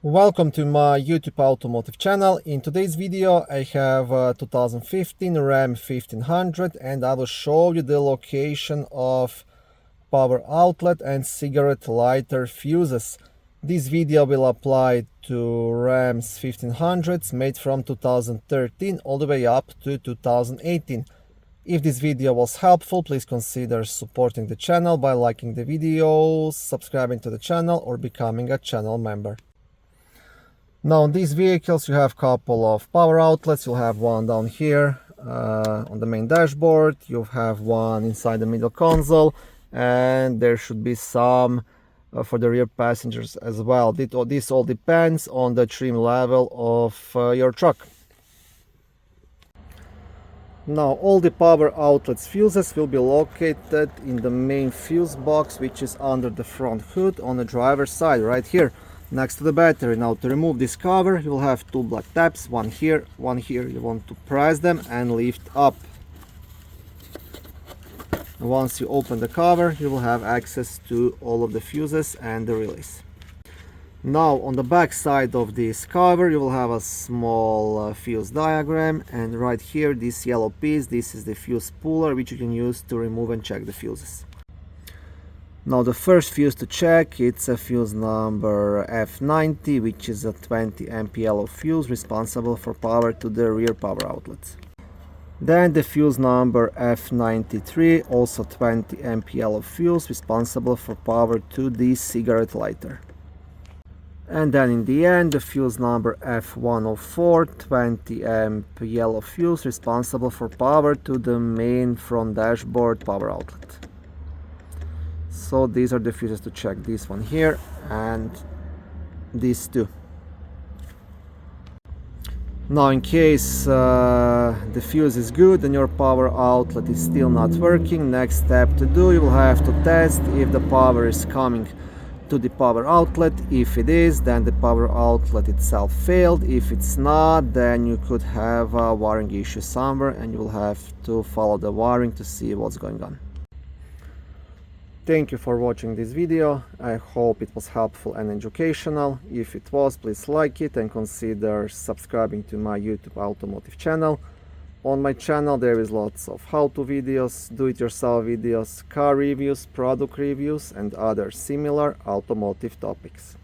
Welcome to my YouTube automotive channel. In today's video I have a 2015 Ram 1500 and I will show you the location of power outlet and cigarette lighter fuses. This video will apply to Rams 1500s made from 2013 all the way up to 2018. If this video was helpful, please consider supporting the channel by liking the video, subscribing to the channel or becoming a channel member. Now on these vehicles you have a couple of power outlets. You'll have one down here on the main dashboard, you have one inside the middle console, and there should be some for the rear passengers as well. This all depends on the trim level of your truck. Now all the power outlets fuses will be located in the main fuse box, which is under the front hood on the driver's side right here next to the battery. Now to remove this cover you will have two black tabs, one here, one here. You want to press them and lift up. Once you open the cover you will have access to all of the fuses and the relays. Now on the back side of this cover you will have a small fuse diagram, and right here this yellow piece, this is the fuse puller which you can use to remove and check the fuses. Now the first fuse to check, it's a fuse number F90, which is a 20 amp yellow fuse responsible for power to the rear power outlets. Then the fuse number F93, also 20 amp yellow fuse responsible for power to the cigarette lighter. And then in the end the fuse number F104, 20 amp yellow fuse responsible for power to the main front dashboard power outlet. So these are the fuses to check, this one here and these two. Now in case the fuse is good and your power outlet is still not working, next step to do, you will have to test if the power is coming to the power outlet. If it is, then the power outlet itself failed. If it's not, then you could have a wiring issue somewhere and you will have to follow the wiring to see what's going on. Thank you for watching this video. I hope it was helpful and educational. If it was, please like it and consider subscribing to my YouTube automotive channel. On my channel there is lots of how-to videos, do-it-yourself videos, car reviews, product reviews and other similar automotive topics.